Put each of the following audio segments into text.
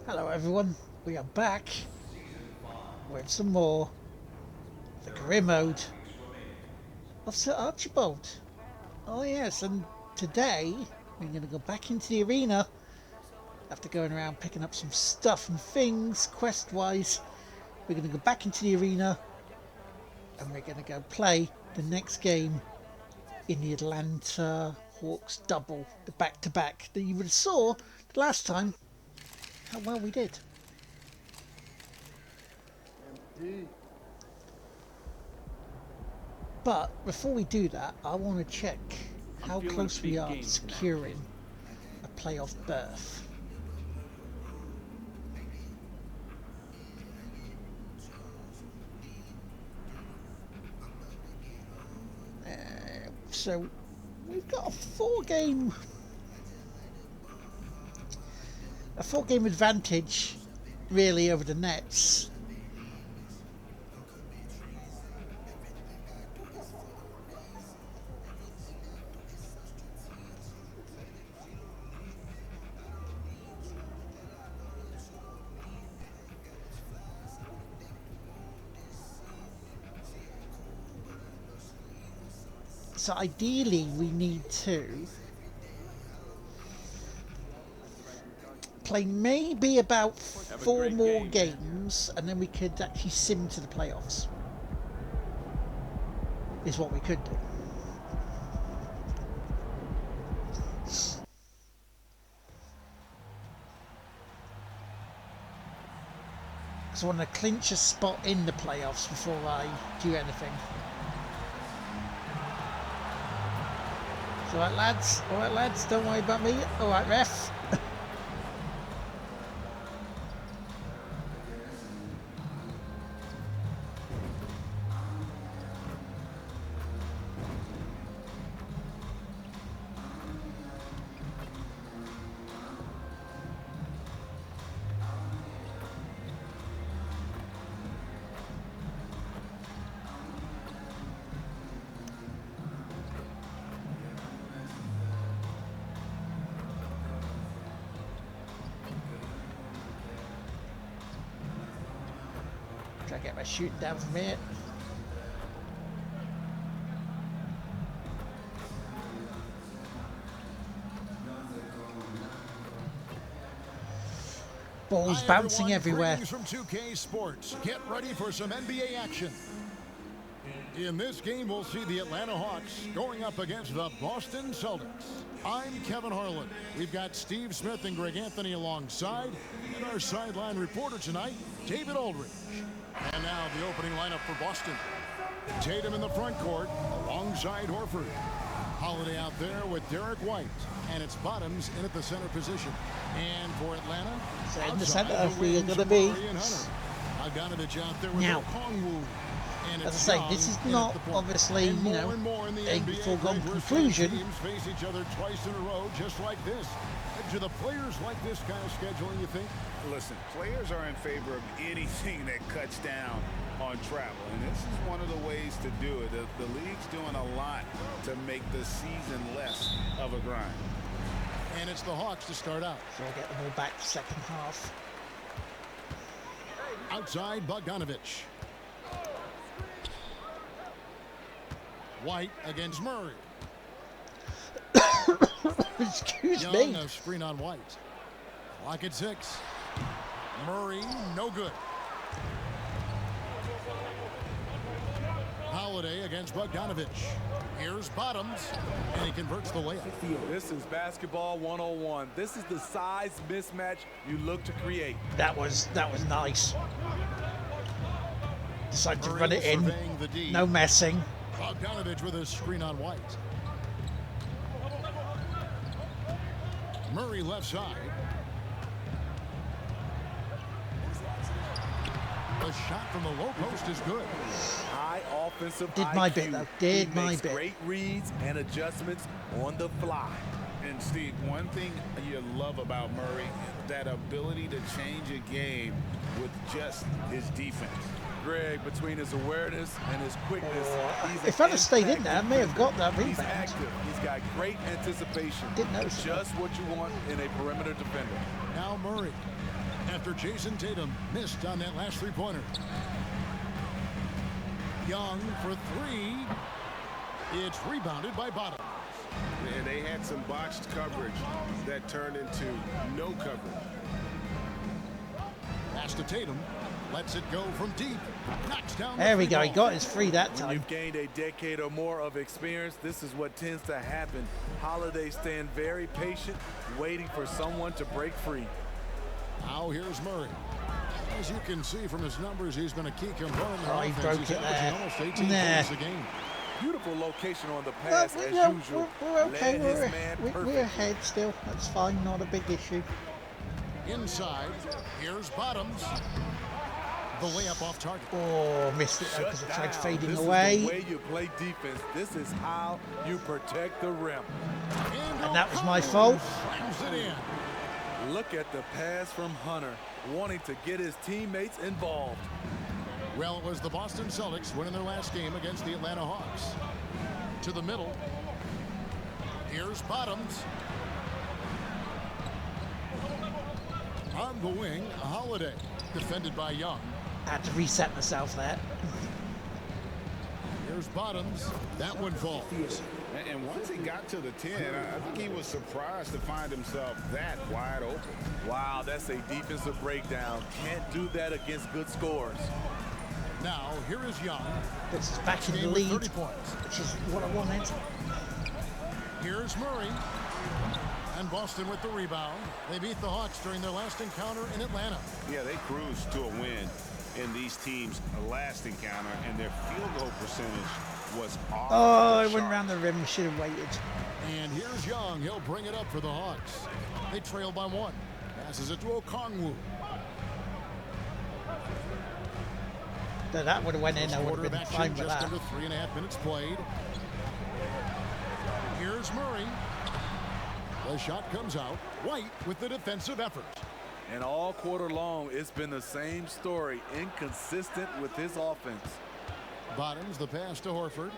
Hello everyone, we are back with some more the career mode of Sir Archibald. Oh yes, and today we're going to go back into the arena after going around picking up some stuff and things quest wise. We're going to go back into the arena and we're going to go play the next game in the Atlanta Hawks double, the back-to-back that you would have saw the last time how well we did. But before we do that, I want to check how close we are to securing a playoff berth. So we've got a four-game advantage really over the Nets. So ideally we need to play maybe about 4 more games and then we could actually sim to the playoffs. Is what we could do. So I want to clinch a spot in the playoffs before I do anything. Alright lads, don't worry about me. Alright ref. Try to get my shooting down from here. Balls bouncing everywhere. From 2K Sports. Get ready for some NBA action. In this game, we'll see the Atlanta Hawks going up against the Boston Celtics. I'm Kevin Harlan. We've got Steve Smith and Greg Anthony alongside, and our sideline reporter tonight, David Aldridge. And now the opening lineup for Boston. Tatum in the front court alongside Horford. Holiday out there with Derek White, and it's Bottoms in at the center position. And for Atlanta, so in the center we are going to be out there with now. And as I say, this is not obviously, you know, a foregone conclusion. Teams face each other twice in a row, just like this. Do the players like this kind of scheduling, you think? Listen, players are in favor of anything that cuts down on travel, and this is one of the ways to do it. The league's doing a lot to make the season less of a grind. And it's the Hawks to start out. So we'll get the ball back second half. Outside Bogdanovich. White against Murray. Excuse Young, me. A screen on White. Clock at 6. Murray, no good. Holiday against Bogdanovich. Here's Bottoms, and he converts the layup. This is basketball 101. This is the size mismatch you look to create. That was nice. Decided to run it in. No messing. Bogdanovich with a screen on White. Murray left side. The shot from the low post is good. High offensive Did IQ. my bit though. Did He my makes bit. Great reads and adjustments on the fly. And Steve, one thing you love about Murray, that ability to change a game with just his defense. Greg, between his awareness and his quickness, he's If I'd have stayed in there, I may have got that He's rebound. active. He's got great anticipation. Didn't notice Just what you want in a perimeter defender. Now Murray. after Jason Tatum missed on that last three-pointer. Young for three. It's rebounded by Bottom. And they had some botched coverage that turned into no coverage. Pass to Tatum. Lets it go from deep. Knocks down. There we go. He ball. got his free that When time. you've gained a decade or more of experience, this is what tends to happen. Holiday staying very patient, waiting for someone to break free. Now here's Murray. As you can see from his numbers, he's been a key component in Oh, the he offense. broke He's it averaging there. almost 18 Nah. points a game. Beautiful location on the Well, pass as yeah, usual. we're okay. Led his man We're perfectly. ahead still. That's fine. Not a big issue. Inside, here's Bottoms. The layup off target. Oh, missed it though because I Shut tried down. fading This away. is the way you play defense. This is how you protect the rim. And that was my fault. Slams it in. Look at the pass from Hunter, wanting to get his teammates involved. Well, it was the Boston Celtics winning their last game against the Atlanta Hawks. To the middle. Here's Bottoms. On the wing, Holiday. Defended by Young. I had to reset myself there. Here's Bottoms. That one falls. And once he got to the 10, I think he was surprised to find himself that wide open. Wow, that's a defensive breakdown. Can't do that against good scores. Now, here is Young. Puts us back in the Game with lead, 30 points. which is what I wanted. Here's Murray. And Boston with the rebound. They beat the Hawks during their last encounter in Atlanta. Yeah, they cruised to a win in these teams' last encounter, and their field goal percentage was off. Oh, I the went chart. around the rim. Should have waited. And here's Young. He'll bring it up for the Hawks. They trail by one. Passes it to Okongwu. So that would have went in. I would Quarter have of been action, fine with just that. under 3.5 minutes played. Here's Murray. The shot comes out. White with the defensive effort. And all quarter long, it's been the same story, inconsistent with his offense. Bottoms the pass to Horford.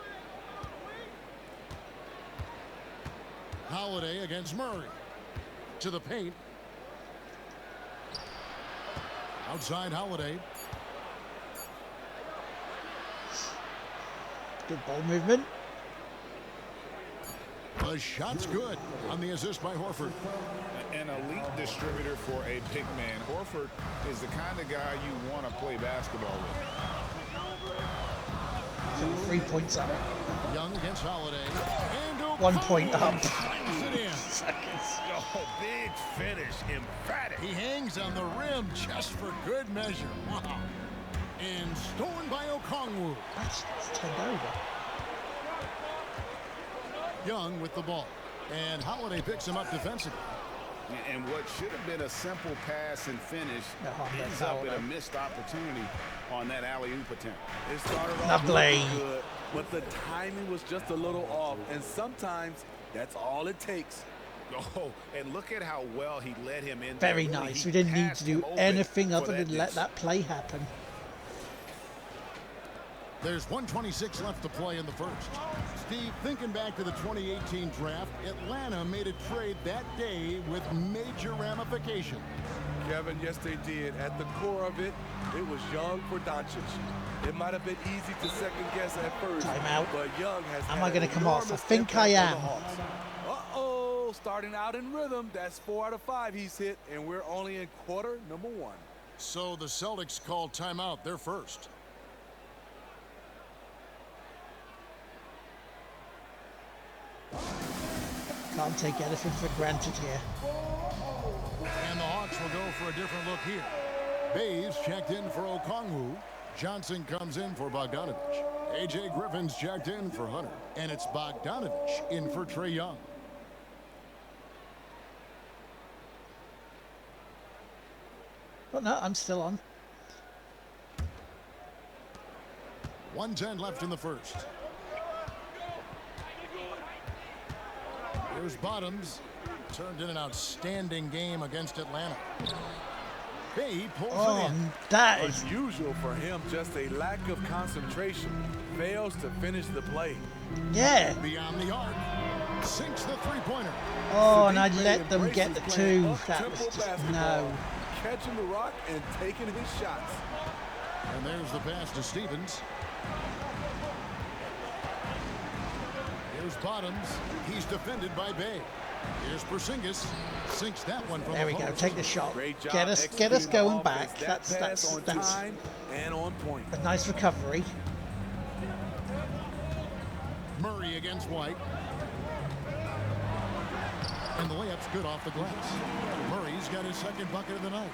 Holiday against Murray. To the paint. Outside Holiday. Good ball movement. The shot's good on the assist by Horford. An elite distributor for a big man. Horford is the kind of guy you want to play basketball with. So 3 points up. Young against Holiday. And 1 point up. slams it in. Oh, big finish, emphatic. He hangs on the rim just for good measure. Wow. And stolen by Okongwu. That's turned over. Young with the ball. And Holiday picks him up defensively. And what should have been a simple pass and finish No, ends that's up in a all. missed opportunity on that alley-oop attempt. It started off Lovely. looking good, but the timing was just a little off, and sometimes that's all it takes. Oh, and look at how well he led him in. Very there. nice. He We didn't need passed to him do open anything for other than let miss. that play happen. There's 1:26 left to play in the first. Steve, thinking back to the 2018 draft, Atlanta made a trade that day with major ramifications. Kevin, yes, they did. At the core of it, it was Young for Doncic. It might have been easy to second guess at first, Timeout. but Young has Am had I gonna an come off? I enormous think I impact on am. the Hawks. Uh-oh, starting out in rhythm. That's 4 out of 5 he's hit, and we're only in quarter number 1. So the Celtics called timeout. They're first. Can't take anything for granted here. And the Hawks will go for a different look here. Bays checked in for Okongwu. Johnson comes in for Bogdanovich. A.J. Griffin's checked in for Hunter. And it's Bogdanovich in for Trae Young. But no, I'm still on. 1:10 left in the first. Here's Bottoms. Turned in an outstanding game against Atlanta. Bay pulls it Oh, in. that is... Unusual for him, just a lack of concentration. Fails to finish the play. Yeah. Beyond the arc. Sinks the three-pointer. Oh, and I Deep let them embraces get the playing two. up That tempo was just... basketball. No. catching the rock and taking his shots. And there's the pass to Stevens. Here's Bottoms. He's defended by Bay. Here's Porzingis. Sinks that one from There we the go. post. Take the shot. Great job Get us executing going the back. offense. That pass on time and on point. a nice recovery. Murray against White. And the layup's good off the glass. Murray's got his second bucket of the night.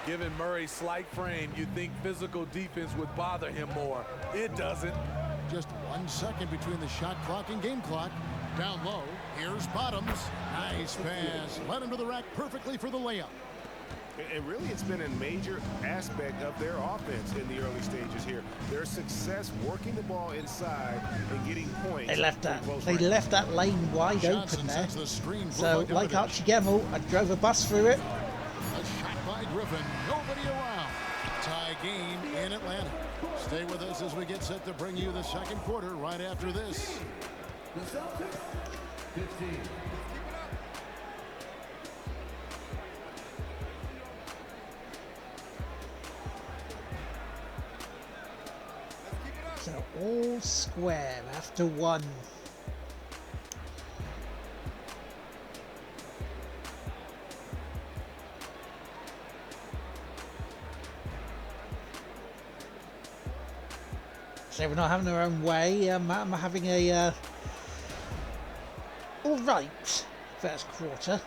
Given Murray's slight frame, you'd think physical defense would bother him more. It doesn't. Just 1 second between the shot clock and game clock. Down low, here's Bottoms. Nice pass. Led him to the rack perfectly for the layup. And really, it's been a major aspect of their offense in the early stages here. Their success working the ball inside and getting points. They left that. from close They range. left that lane wide Johnson open there. sends the screen for So, like Bogdanovich. Archie Gemmell, I drove a bus through it. A shot by Griffin. Nobody around. Tie game in Atlanta. Stay with us as we get set to bring you the second quarter right after this. So all square after one. So we're not having our own way. I'm having a all right first quarter.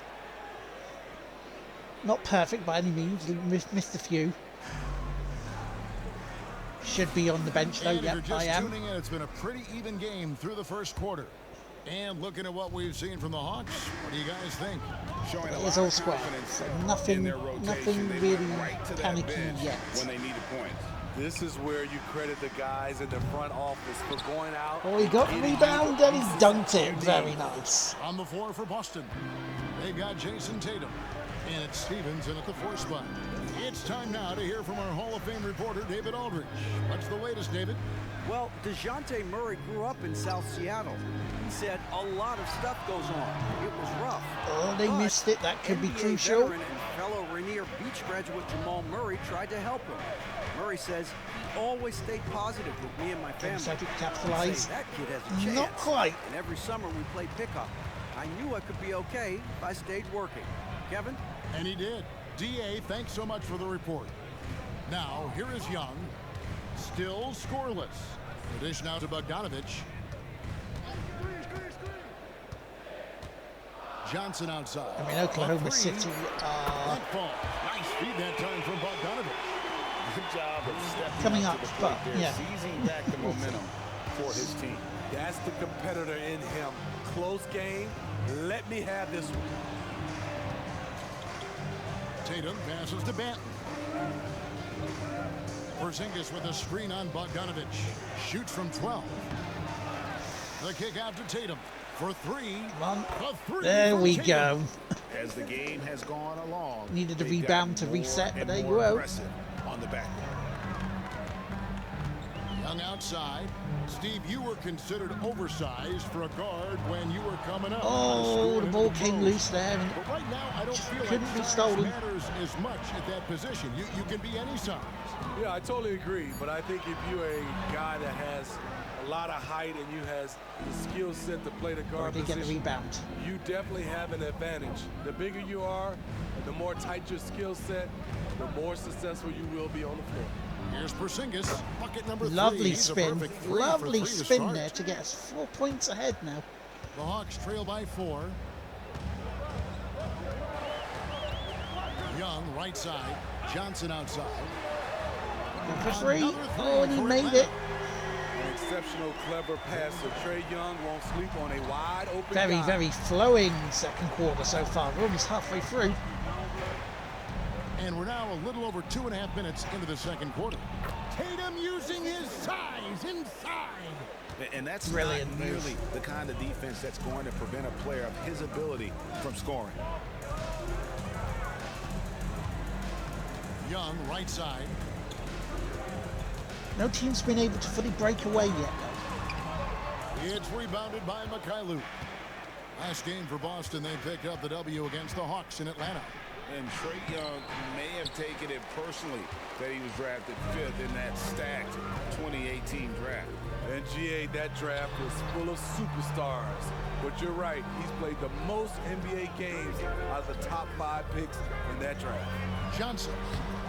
Not perfect by any means. Missed a few. Should be on the bench though. And if Yep, you're just I am. tuning in, it's been a pretty even game through the first quarter. And looking at what we've seen from the Hawks, what do you guys think? Showing a It's lot all of square. confidence So in nothing their rotation. nothing They really went right to that panicky bench yet. when they needed points. This is where you credit the guys in the front office for going out. Oh, he got the getting rebound you and he pieces dunked that it. you Very need. nice. On the floor for Boston, they've got Jason Tatum. And it's Stevens in at the 4 spot. It's time now to hear from our Hall of Fame reporter, David Aldridge. What's the latest, David? Well, DeJounte Murray grew up in South Seattle. He said a lot of stuff goes on. It was rough. Oh, they But missed it. That could be NBA crucial. veteran and fellow Rainier Beach graduate Jamal Murray tried to help him. Murray says, he always stayed positive with me and my family. So to He'd capitalise. say, that kid has a chance. Not quite. And every summer we played pickup. I knew I could be okay if I stayed working. Kevin? And he did. DA, thanks so much for the report. Now, here is Young. Still scoreless. The dish now to Bogdanovich. Johnson outside. I mean, Oklahoma A three. City That ball. Nice feed that time from Bogdanovich. Good job of stepping Coming up up, to the but, plate there, yeah. seizing back the momentum for his team. That's the competitor in him. Close game. Let me have this one. Tatum passes to Banton. Porzingis with a screen on Bogdanovich. Shoots from 12. The kick out to Tatum for 3. Come on. A three There from we Tatum. go. As the game has gone along, Needed a they've rebound gotten to reset, more but and there you more go. aggressive on the back. Young outside. Steve, you were considered oversized for a guard when you were coming up. Oh, the Scoring ball into came pros. loose there. And But right now, I don't feel couldn't like be size stolen. matters as much at that position. You can be any size. Yeah, I totally agree. But I think if you're a guy that has a lot of height and you has the skill set to play the guard they get the position, rebound. you definitely have an advantage. The bigger you are, and the more tight your skill set, the more successful you will be on the floor. Here's Porzingis, bucket number 3. Lovely He's a spin. perfect 3 for Lovely 3 to spin start. there to get us 4 points ahead now. The Hawks trail by 4. Young right side. Johnson outside. Going for 3. Another three Oh, and he for made Atlanta. it. An exceptional, clever passer. Trey Young won't sleep on a wide open Very, guy. very flowing second quarter so far. We're almost halfway through. And we're now a little over 2.5 minutes into the second quarter. Tatum using his size inside. And that's Brilliant not move. nearly the kind of defense that's going to prevent a player of his ability from scoring. Young right side. No team's been able to fully break away yet, though. It's rebounded by Mikhailuk. Last game for Boston, they picked up the W against the Hawks in Atlanta. And Trae Young may have taken it personally that he was drafted 5th in that stacked 2018 draft. And GA, that draft was full of superstars. But you're right, he's played the most NBA games out of the top 5 picks in that draft. Johnson,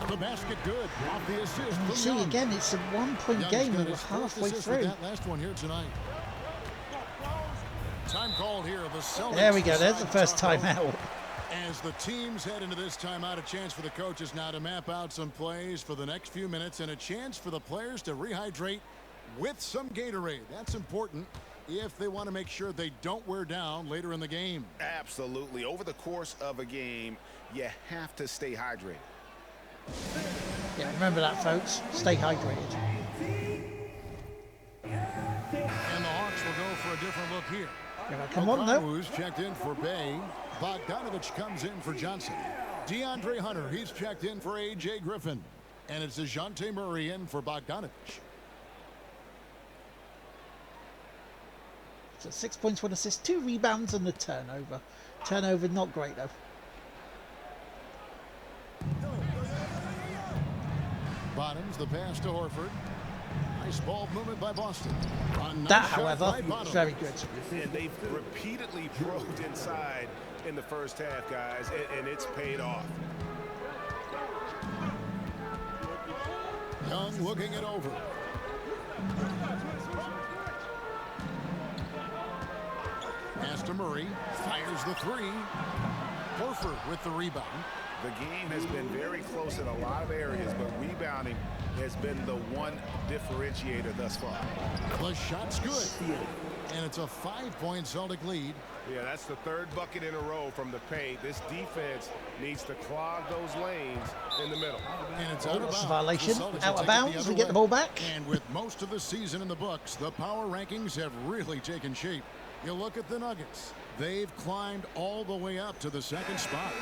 the basket good. Off the assist. And you from see Young. again, it's a 1-point Young's game got and we're his first halfway assist with through. that last one here tonight. Time called here. The Celtics. There we go. There's the decide first to talk timeout. As the teams head into this timeout, a chance for the coaches now to map out some plays for the next few minutes and a chance for the players to rehydrate with some Gatorade. That's important if they want to make sure they don't wear down later in the game. Absolutely. Over the course of a game, you have to stay hydrated. Yeah, remember that, folks. Stay hydrated. And the Hawks will go for a different look here. Here I come on, though. Okongwu's checked in for Bay. Bogdanovich comes in for Johnson. DeAndre Hunter, he's checked in for A.J. Griffin. And it's DeJounte Murray in for Bogdanovich. So 6 points, 1 assist, 2 rebounds and a turnover. Turnover not great, though. Bottoms, the pass to Horford. Nice ball movement by Boston. That, however, very good. And they've repeatedly probed inside in the first half, guys, and it's paid off. Young looking it over. Pass to Murray. Fires the 3. Horford with the rebound. The game has been very close in a lot of areas, but rebounding has been the one differentiator thus far. The shot's good. And it's a 5-point Celtic lead. Yeah, that's the 3rd bucket in a row from the paint. This defense needs to clog those lanes in the middle. And it's out of bounds. Violation. The Celtics will Out of take it bounds. the We get the other ball way. back. And with most of the season in the books, the power rankings have really taken shape. You look at the Nuggets. They've climbed all the way up to the 2nd spot.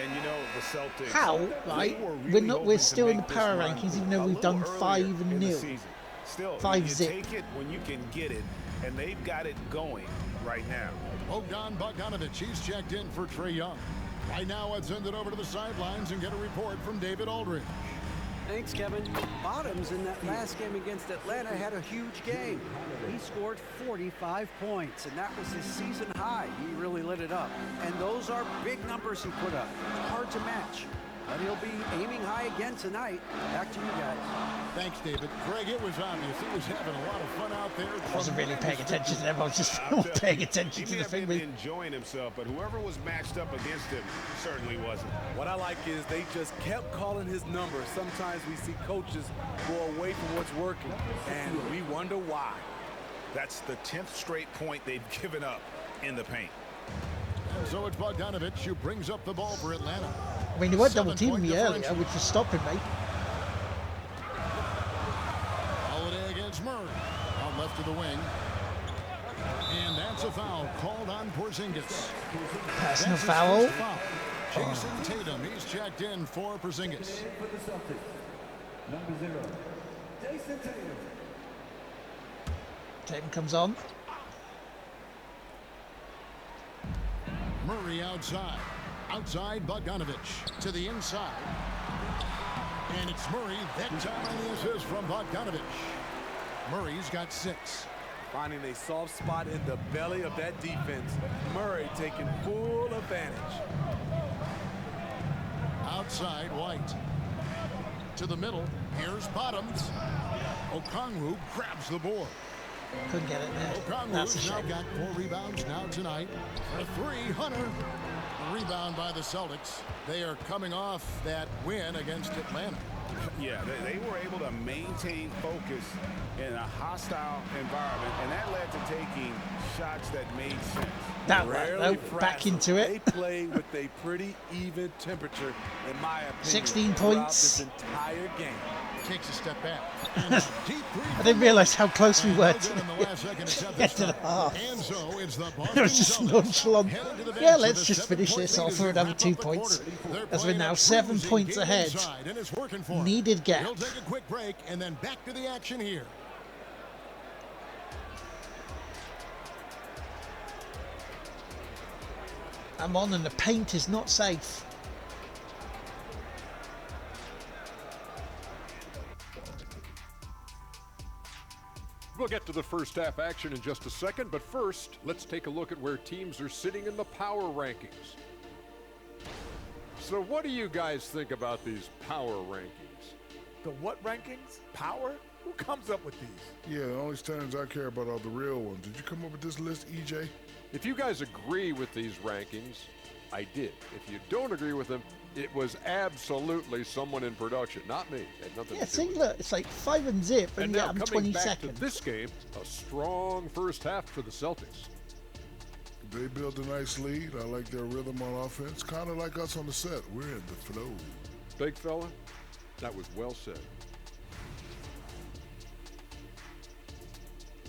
And you know, the Celtics. How, they right? were We're really not. hoping We're to still in the make this power run rankings, even though a we've done little 5 earlier in the 0. season. Still, 5 you zip. take it when you can get it, and they've got it going right now. Bogdan Bogdanovich, he's checked in for Trae Young. Right now, let's send it over to the sidelines and get a report from David Aldridge. Thanks, Kevin. Bottoms in that last game against Atlanta had a huge game. He scored 45 points, and that was his season high. He really lit it up. And those are big numbers he put up. It's hard to match. But he'll be aiming high again tonight. Back to you guys. Thanks, David. Greg, it was obvious. He was having a lot of fun out there. I wasn't really paying attention to them. I was just paying attention to He may the have thing. been enjoying himself, but whoever was matched up against him certainly wasn't. What I like is they just kept calling his number. Sometimes we see coaches go away from what's working, and we wonder why. That's the 10th straight point they've given up in the paint. And so it's Bogdanovich who brings up the ball for Atlanta. I mean, they were double 7-point teaming me earlier, differential. which was stopping me. Holiday against Murray. Out left to the wing. And that's a foul called on Porzingis. Personal That's his foul. first foul. Jason Tatum, he's checked in for Porzingis. Tatum comes on. Murray outside. Outside Bogdanovich to the inside. And it's Murray that time on the assist from Bogdanovich. Murray's got 6. Finding a soft spot in the belly of that defense. Murray taking full advantage. Outside White. To the middle. Here's Bottoms. Okongwu grabs the board. Couldn't get it there. That's a Okongwu's now shame. got 4 rebounds now tonight. A 3, Hunter. A rebound by the Celtics. They are coming off that win against Atlanta. Yeah, they were able to maintain focus in a hostile environment, and that led to taking shots that made sense. That Rarely went back frazzled. into it. They play with a pretty even temperature, in my opinion. 16 throughout points. this entire game. Takes a step back. And a deep three I didn't realise how close we and were no good in the last second attempt get this to the time. half. And so it's the It Boston was just Celtics nonchalant. headed to the bench Yeah, with let's a just finish 7-point this lead off as for they another wrap 2 up the points. quarter. They're As we're playing now a 7 cruising points game ahead. inside, and it's working for 'em. Needed gap. He'll take a quick break and then back to the action here. I'm on and the paint is not safe. We'll get to the first half action in just a second, but first, let's take a look at where teams are sitting in the power rankings. So what do you guys think about these power rankings? The what rankings? Power? Who comes up with these? Yeah, the only standards I care about are the real ones. Did you come up with this list, EJ? If you guys agree with these rankings, I did. If you don't agree with them, it was absolutely someone in production, not me. It had nothing Yeah, to do see, with look, it's like 5 and zip, And and now yeah, I'm coming 20 back seconds. to this game, a strong first half for the Celtics. They built a nice lead. I like their rhythm on offense. Kind of like us on the set. We're in the flow. Big fella, that was well said.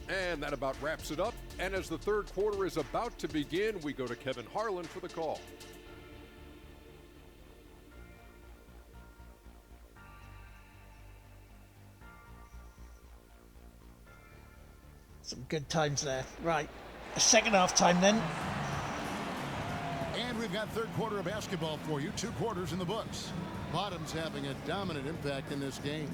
And that about wraps it up. And as the third quarter is about to begin, we go to Kevin Harlan for the call. Some good times there. Right, a second half time then. And we've got third quarter of basketball for you. 2 quarters in the books. Bottom's having a dominant impact in this game.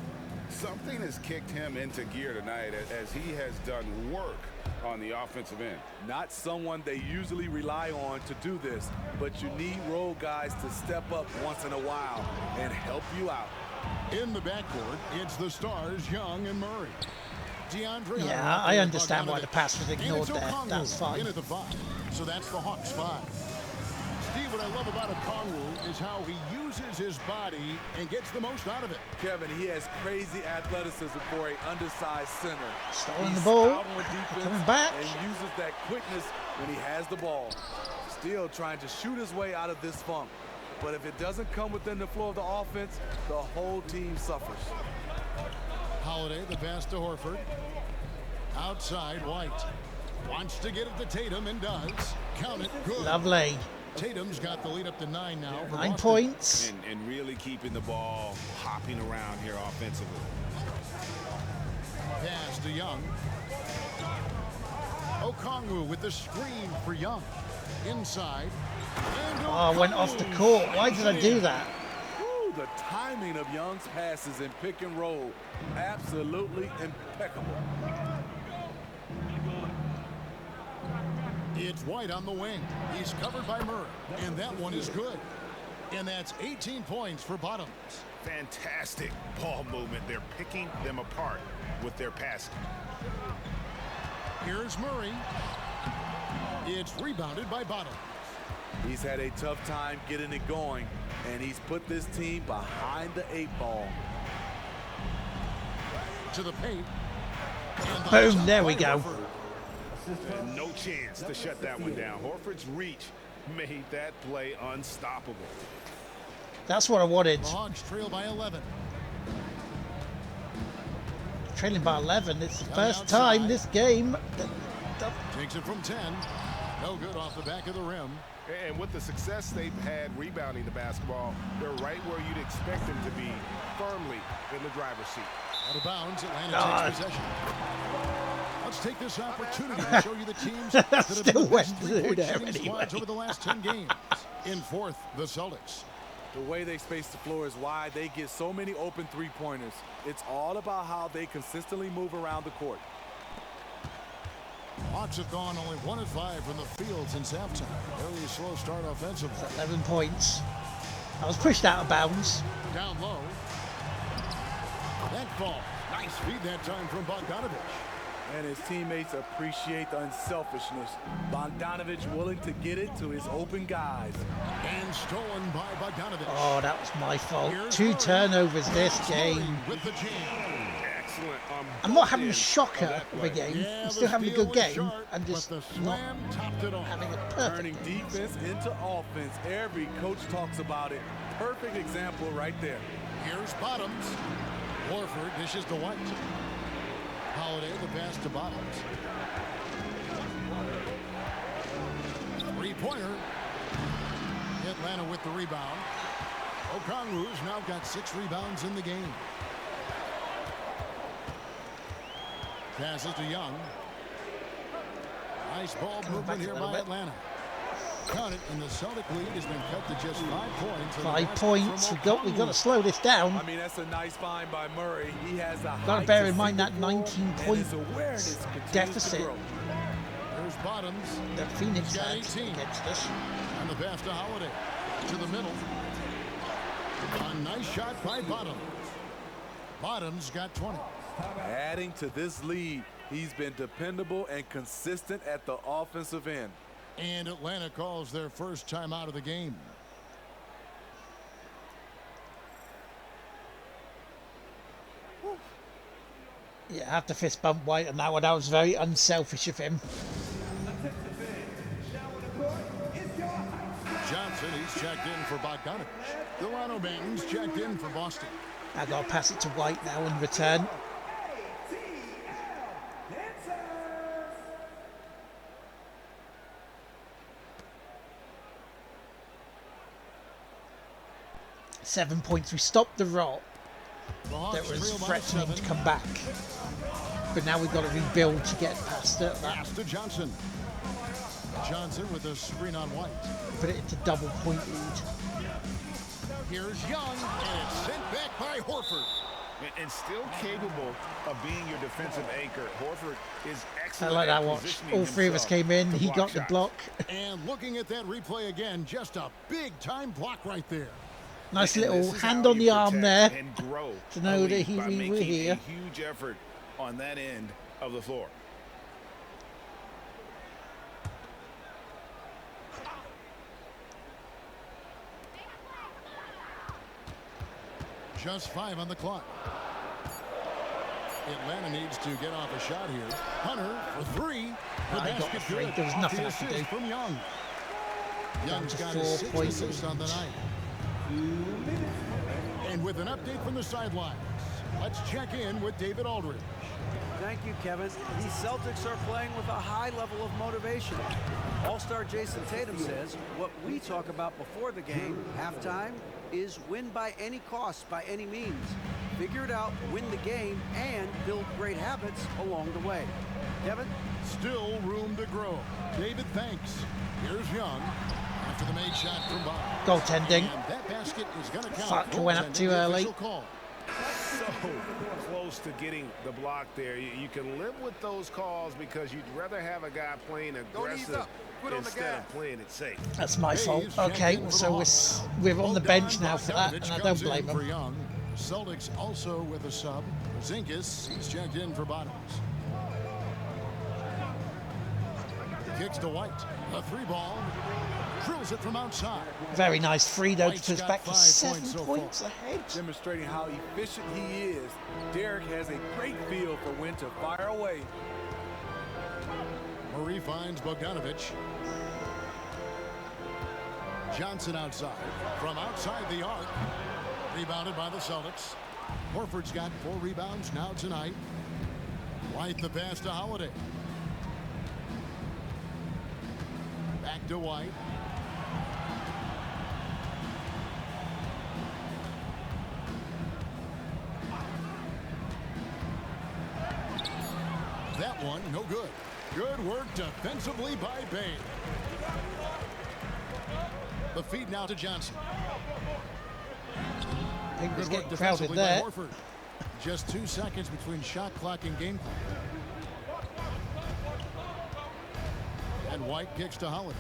Something has kicked him into gear tonight as he has done work on the offensive end. Not someone they usually rely on to do this, but you need role guys to step up once in a while and help you out. In the backcourt, it's the stars, Young and Murray. DeAndre Yeah, Hunter I and understand why the Bogdanovic. pass was And ignored it's there. Okongwu That's fine. in at the 5. So that's the Hawks 5. Steve, what I love about Okongwu is how he uses his body and gets the most out of it. Kevin, he has crazy athleticism for an undersized center. Stolen He's the ball. out on defense Coming back. and uses that quickness when he has the ball. Still trying to shoot his way out of this funk. But if it doesn't come within the flow of the offense, the whole team suffers. Holiday, the pass to Horford. Outside, White. Wants to get it to Tatum and does. Count it. Good. Lovely. Tatum's got the lead up to 9 now. for 9 Boston. points. And really keeping the ball hopping around here offensively. Pass to Young. Okongwu with the screen for Young. Inside. And Oh, I went off the Okongwu court. Why did I slides do in. that? Ooh, the timing of Young's passes in pick and roll, absolutely impeccable. It's White on the wing. He's covered by Murray. And that one is good. And that's 18 points for Bottoms. Fantastic ball movement. They're picking them apart with their passing. Here's Murray. It's rebounded by Bottoms. He's had a tough time getting it going, and he's put this team behind the 8 ball. To the paint. And the Boom, shot there we by go. Horford. And no chance to shut that one down. Horford's reach made that play unstoppable. That's what I wanted. The Hawks trail by 11. Trailing by 11. It's the Coming first outside. time this game. Takes it from 10. No good off the back of the rim. And with the success they've had rebounding the basketball, they're right where you'd expect them to be, firmly in the driver's seat. Out of bounds, Atlanta God. takes possession. Let's take this opportunity to show you the teams that have been Still the went best through three-point there shooting anyway. squads over the last 10 games. In fourth, the Celtics. The way they space the floor is why they get so many open three-pointers. It's all about how they consistently move around the court. Hawks have gone only 1 of 5 from the field since halftime. Very slow start offensively. 11 points. I was pushed out of bounds. Down low. That ball. Nice feed that time from Bogdanovic. And his teammates appreciate the unselfishness. Bogdanovic willing to get it to his open guys. And stolen by Bogdanovic. Oh, that was my fault. Here's 2 Murray. turnovers this Murray game. with the jam. Excellent. I'm not having a shocker of a game. Yeah, I'm still the having a steal good was game. sharp, I'm just but the not slam topped it off. having a Turning perfect. defense into offense. Every coach talks about it. Perfect example right there. Here's Bottoms. Horford dishes to White. Holiday the pass to Bottoms. Three-pointer. Atlanta with the rebound. Okongwu's now got 6 rebounds in the game. Passes to Young. Nice ball movement back a here little by bit. Atlanta. Count it, and the Celtic lead has been cut to just 5 points. 5 points. We got to slow this down. I mean, that's a nice find by Murray. He has a Got to bear in mind that 19 point deficit There's Bottoms. that Phoenix He's got had 18 against us. on the pass to Holiday. To the middle. A nice shot by Bottoms. Bottoms got 20. Adding to this lead, he's been dependable and consistent at the offensive end. And Atlanta calls their first time out of the game. Yeah, I have to fist bump White on that one. That was very unselfish of him. Johnson, he's checked in for Bogdanovich. Delano Banton's checked in for Boston. I got to pass it to White now in return. Seven points. We stopped the rot that was threatening to come back. But now we've got to rebuild to get past it. Pass to Johnson. Johnson with a screen on White. Put it into double point lead. Here's Young, and it's sent back by Horford. And still capable of being your defensive anchor. Horford is I excellent. like that watch. All three of us came in. He got the block. And looking at that replay again, just a big time block right there. Nice little hand on the arm there and grow to know that by we were making here. a huge effort on that end of the floor. Just 5 on the clock. Atlanta needs to get off a shot here. Hunter for 3. The I got basket the three. good. There was nothing The I could assist do. from Young. Young's to got 4 his 6th points. assist on the night. And with an update from the sidelines, let's check in with David Aldridge. Thank you, Kevin. These Celtics are playing with a high level of motivation. All-star Jason Tatum says what we talk about before the game, halftime, is win by any cost, by any means. Figure it out, win the game, and build great habits along the way. Kevin? Still room to grow. David, thanks. Here's Young after the made shot from Bob. Goaltending. And that basket is going to count. Fuck, went up too Goaltending, the early. official call. So close to getting the block there. You can live with those calls because you'd rather have a guy playing aggressive instead of playing it safe. That's my fault. Hayes Okay, checked in for so the we're on the bench Bogdan now for that, and Bogdanovich I don't comes in blame for him. Young. Celtics also with a sub. Zinkas, he's checked in for Bottoms. Kicks to White. A 3-ball. Drills it from outside. Very nice free though, White's to us got back to 5 7 points so points far. ahead. Demonstrating how efficient he is. Derek has a great feel for when to fire away. Murray finds Bogdanovich. Johnson outside. From outside the arc. Rebounded by the Celtics. Horford's got 4 rebounds now tonight. White the pass to Holiday. Back to White. That one, no good. Good work defensively by Bay. The feed now to Johnson. I think it was Good work getting crowded defensively there. by Horford. Just 2 seconds between shot clock and game clock. And White kicks to Holiday.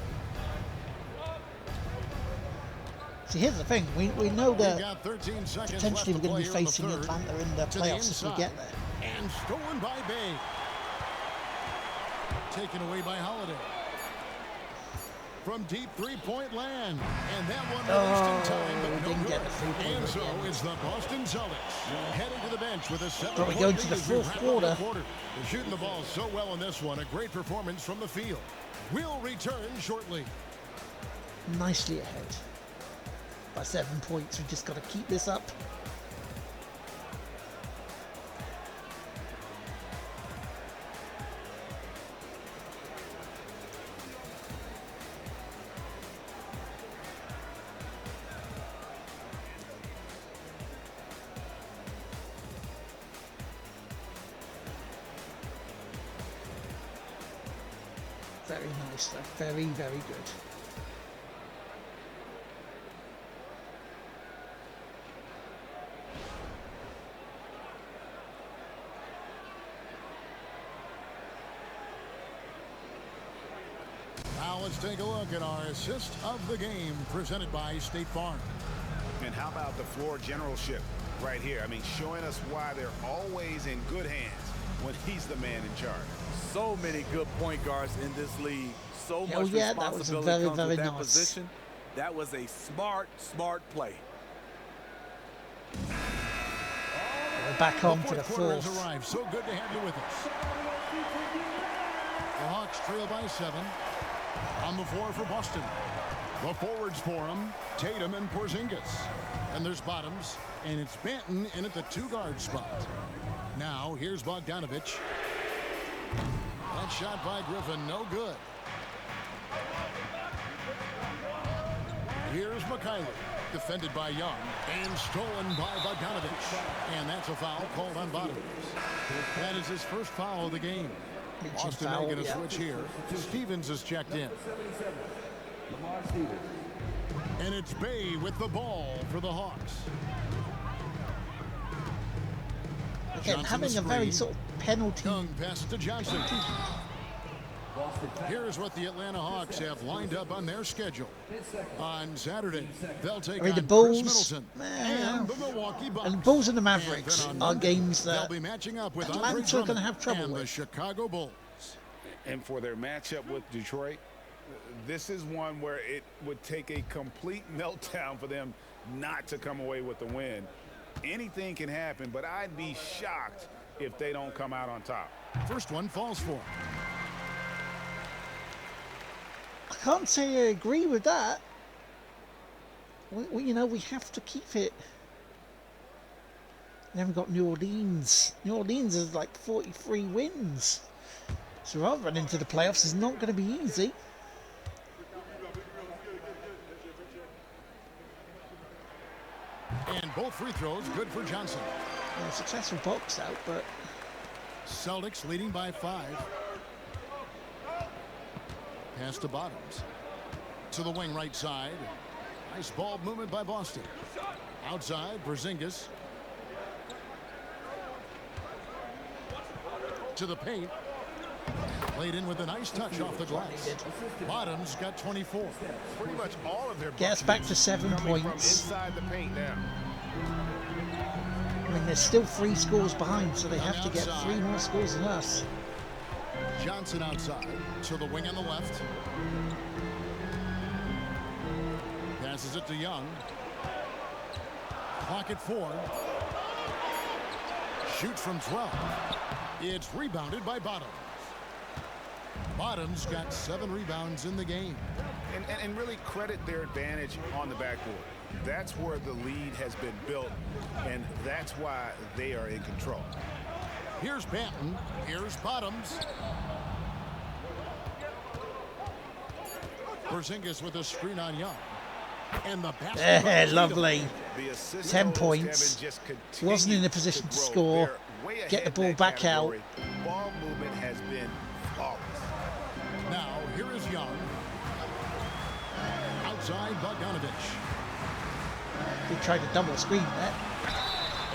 See, here's the thing. We know We've that got 13 seconds potentially we're left to going to play be here in the facing third. Atlanta in the To the playoffs if we inside. get there. And stolen by Bay. Taken away by Holiday. From deep 3-point land. And that one released in time, but no didn't good. get the 3-pointer And so again. it's the Boston Celtics heading to the bench with a 7-point But we go lead to the as we fourth wrap up quarter. the quarter. They're shooting the ball so well in this one. A great performance from the field. We'll return shortly. Nicely ahead by 7 points. We just got to keep this up. Very nice though. Very, very good. Let's take a look at our assist of the game presented by State Farm. And how about the floor generalship right here? I mean, showing us why they're always in good hands when he's the man in charge. So many good point guards in this league. So Oh, much yeah, that was responsibility comes very with that nice. position. That was a smart play. We're back on for the fourth quarter has fourth. arrived. So good to have you with us. The Hawks trail by 7. On the floor for Boston. The forwards for them, Tatum and Porzingis. And there's Bottoms, and it's Banton in at the 2-guard spot. Now, here's Bogdanovich. That shot by Griffin, no good. Here's McKaylee, defended by Young, and stolen by Bogdanovich. And that's a foul called on Bottoms. That is his first foul of the game. Boston foul, making a yeah. switch here. Stevens is checked in. And it's Bay with the ball for the Hawks. Again, Johnson having a very screen. sort of penalty. Young pass to Johnson. Here's what the Atlanta Hawks have lined up on their schedule. On Saturday, they'll take I mean, on the Chris Bulls Middleton and the Milwaukee Bucks. And the Bulls and the And Mavericks then on are Monday, games that they'll be matching up with Atlanta Andre are gonna Drummond have trouble and the with. Chicago Bulls. And for their matchup with Detroit, this is one where it would take a complete meltdown for them not to come away with the win. Anything can happen, but I'd be shocked if they don't come out on top. First one falls for him. I can't say I agree with that. You know, we have to keep it. Then we've got New Orleans. New Orleans is like 43 wins. So our run into the playoffs is not going to be easy. And both free throws good for Johnson. Yeah, successful box out, but Celtics leading by 5. Pass to Bottoms. To the wing right side. Nice ball movement by Boston. Outside, Porzingis. To the paint. Played in with a nice touch off the glass. Bottoms got 24. Pretty much all of their get us back to 7 coming from points. inside the paint now. I mean, they're still 3 scores behind, so they have to get 3 more scores than us. Johnson outside. To the wing on the left. Passes it to Young. Clock at 4. Shoots from 12. It's rebounded by Bottoms. Bottoms got 7 rebounds in the game. And really credit their advantage on the backboard. That's where the lead has been built, and that's why they are in control. Here's Banton. Here's Bottoms. Porzingis with a screen on Young. And the basket. Lovely. The assist 10 totals, points. Kevin, just continue Wasn't in a position to grow. score. They're way Get the ahead ball in that back category. Ball movement has been flawless. Now, here is Young. Outside, Bogdanovich. He tried to double screen that.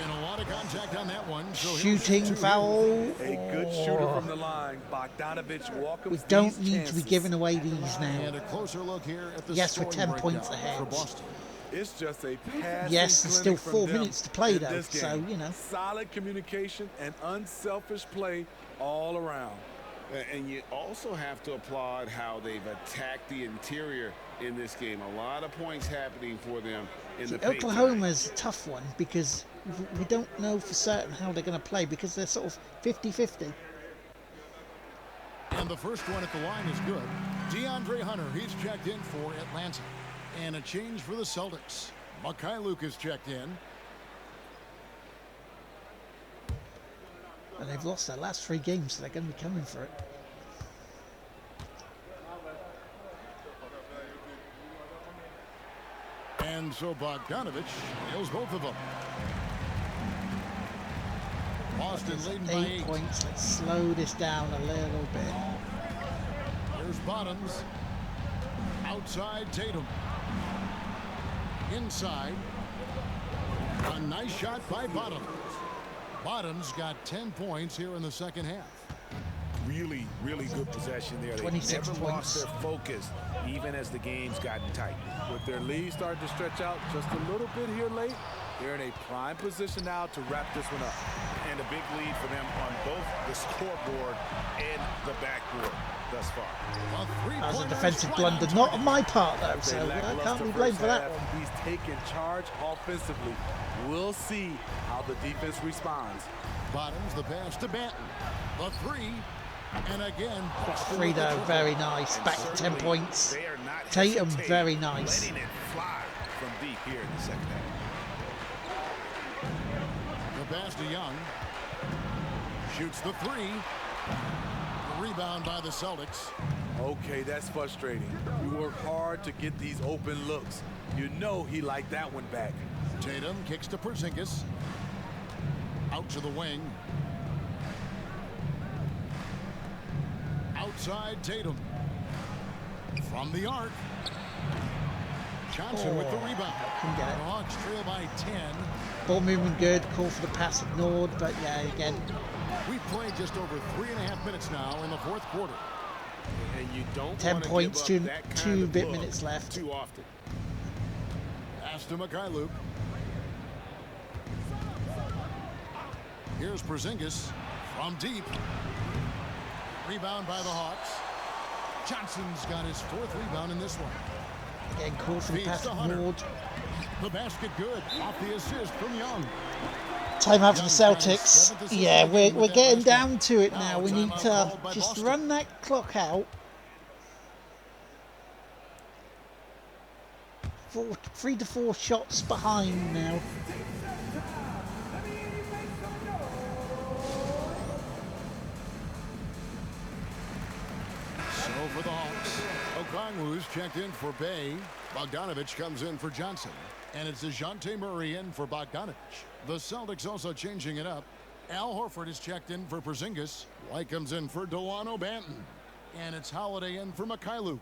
And a lot of contact on that one. So Shooting foul. A good shooter from the line. Bogdanovich welcomes We don't these need to be chances. giving away these now. And a closer look here at the Yes, we're scoring 10 points breakdown ahead. for Boston. It's just a passing Yes, there's still clinic from 4 them minutes to play, in though, this so, game. you know. Solid communication and unselfish play all around. And you also have to applaud how they've attacked the interior in this game. A lot of points happening for them in the paint Oklahoma tonight. is a tough one because we don't know for certain how they're going to play because they're sort of 50-50. And the first one at the line is good. DeAndre Hunter, he's checked in for Atlanta. And a change for the Celtics. Mikhailuk is checked in. And they've lost their last 3 games, so they're going to be coming for it. And so Bogdanovich nails both of them. Boston leading by 8 8. points. Let's slow this down a little bit. Here's Bottoms. Outside Tatum. Inside. A nice shot by Bottoms. Bottoms got 10 points here in the second half. Really, really good possession there. They 26 never points. lost their focus even as the game's gotten tight. With their lead starting to stretch out just a little bit here late, they're in a prime position now to wrap this one up. And a big lead for them on both the scoreboard and the backboard thus far. That was a defensive blunder, not on my part though, so I can't be blamed for that one. He's taking charge offensively. We'll see how the defense responds. Bottoms the pass to Banton. The three. And again, Free though, very nice. Back to 10 points. They are not Tatum, hesitating, very nice. letting it fly from deep here in the second half. the pass to Young. Shoots the three. Rebound by the Celtics. Okay, that's frustrating. You work hard to get these open looks. You know he liked that one back. Tatum kicks to Porzingis. Out to the wing. Outside Tatum. From the arc. Johnson with the rebound. Couldn't get it. The Hawks trail by 10. Ball movement good, call for the pass ignored, but yeah, again. We've played just over 3.5 minutes now in the fourth quarter. And you don't 10 want to points, give up that kind two of bit look minutes left. too often. Pass to Mikhailuk. Here's Porzingis from deep. Rebound by the Hawks. Johnson's got his fourth rebound in this one. Again, call for the Feeds pass to Hunter. ignored. The basket good off the assist from Young. Time out for the Celtics. Yeah, we're getting down to it now. We need to just run that clock out. 3 to 4 shots behind now. So for the Hawks, Okongwu's checked in for Bay. Bogdanovich comes in for Johnson. And it's DeJounte Murray in for Bogdanovich. The Celtics also changing it up. Al Horford is checked in for Porzingis. White comes in for Delano Banton. And it's Holiday in for Mikhailuk.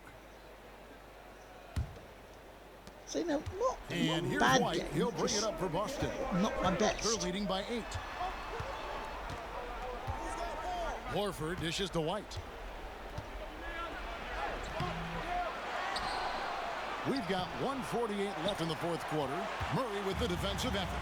So, no, not And here's bad White. game, He'll bring just it up for Boston. not my They're best. leading by 8. Horford dishes to White. We've got 1:48 left in the fourth quarter. Murray with the defensive effort.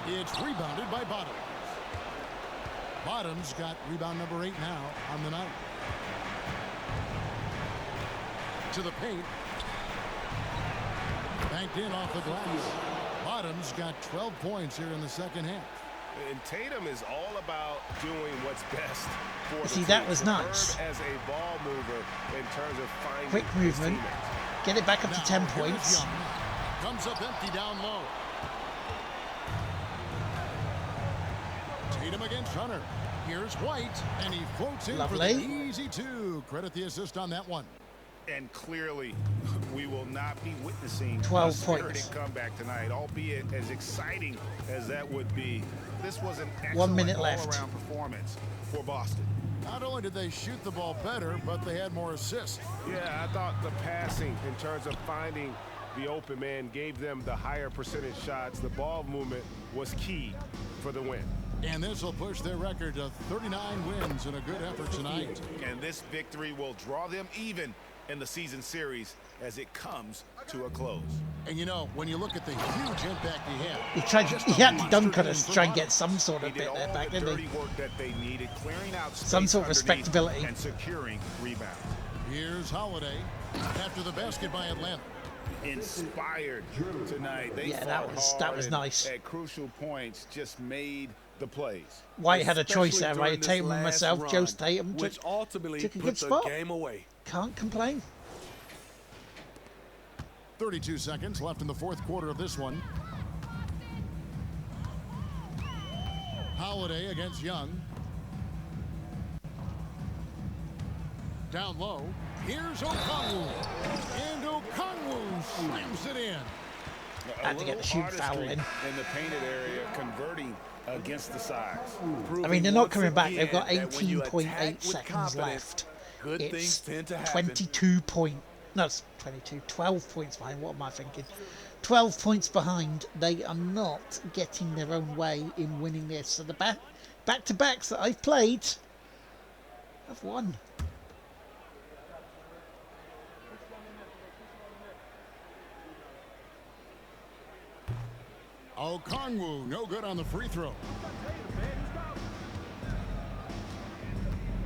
It's rebounded by Bottoms. Bottoms got rebound number 8 now on the night. To the paint. Banked in off the glass. Bottoms got 12 points here in the second half. And Tatum is all about doing what's best for the See, team. that was Superb nice. as a ball mover in terms of finding Quick his movement. teammates. Get it back up to Now, 10 here's points. Young. Comes up empty down low. Tatum against Hunter. Here's White, and he floats in Lovely. for the easy 2. Credit the assist on that one. And clearly, we will not be witnessing 12 a spirited points. comeback tonight, albeit as exciting as that would be. This was an 1 minute excellent left. all-around performance for Boston. Not only did they shoot the ball better, but they had more assists. Yeah, I thought the passing in terms of finding the open man gave them the higher percentage shots. The ball movement was key for the win. And this will push their record to 39 wins in a good effort tonight. And this victory will draw them even in the season series as it comes to a close. And you know, when you look at the huge impact he had. He had to dunk on us to try and get some sort He of did bit all there back, the didn't dirty he? work that they needed, clearing out Some space sort of underneath respectability. and securing rebounds. Here's Holiday after the basket by Atlanta. Inspired tonight. They Yeah, fought that hard was and nice. At crucial points, just made the plays. White had a choice there, Especially right? during Tatum this and last myself. run, Joe Tatum which ultimately took a put good the spot. game away. Can't complain. 32 seconds left in the fourth quarter of this one. Holiday against Young. Down low. Here's Okongwu. And Okongwu slams it in. Had to get the shoot foul in. In the painted area, converting against the size. I mean, they're not coming back. They've Again, got that when you 18.8 attack with seconds confidence, left. good things It's tend to happen. 22 point. No, it's 22. 12 points behind. What am I thinking? 12 points behind. They are not getting their own way in winning this. So the back-to-backs that I've played, I've won. Okongwu, no good on the free throw.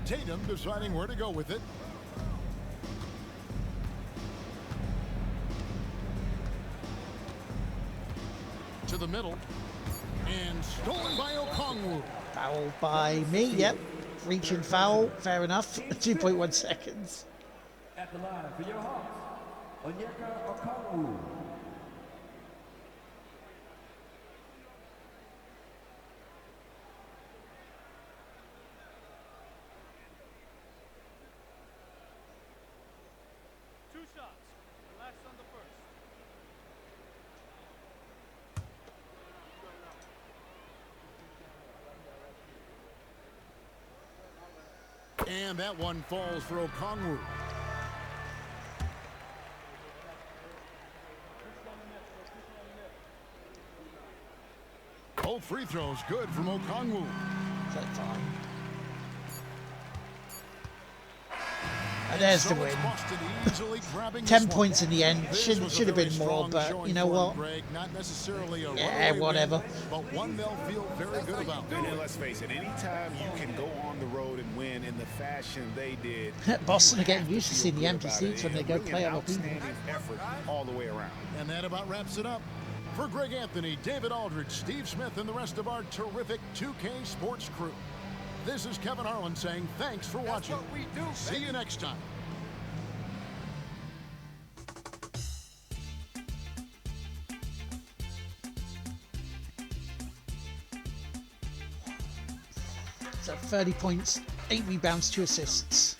Tatum deciding where to go with it. To the middle. And stolen by Okongwu. Foul by me, yep. Reaching foul, fair enough. 2.1 seconds. At the line for your Hawks, Onyeka Okongwu. And that one falls for Okongwu. Both free throws good from Okongwu. That's fine. And there's the win. 10 points in the end. Should have been more, but you know what? Yeah, whatever. But one they'll feel very good about. And let's face it, anytime you can go on the road and win in the fashion they did, Boston are getting used to seeing the empty seats when they go play other people. Effort all the way around. And that about wraps it up. For Greg Anthony, David Aldridge, Steve Smith, and the rest of our terrific 2K Sports crew, this is Kevin Harlan saying thanks for watching. See you next time. So 30 points, 8 rebounds, 2 assists.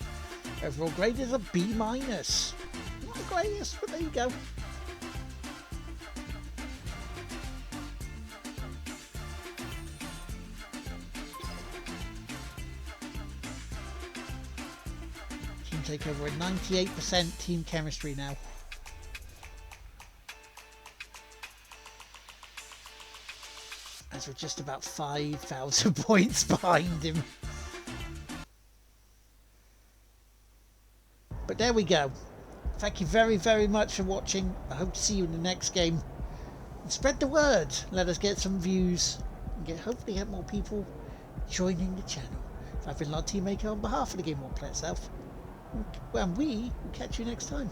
Overall grade is a B-. Not the greatest, but there you go. Team takeover at 98% team chemistry now. As we're just about 5,000 points behind him. But there we go. Thank you very, very much for watching. I hope to see you in the next game. And spread the word. Let us get some views. And hopefully get more people joining the channel. I've been Lord Teammaker on behalf of the Game One Player itself. And we will catch you next time.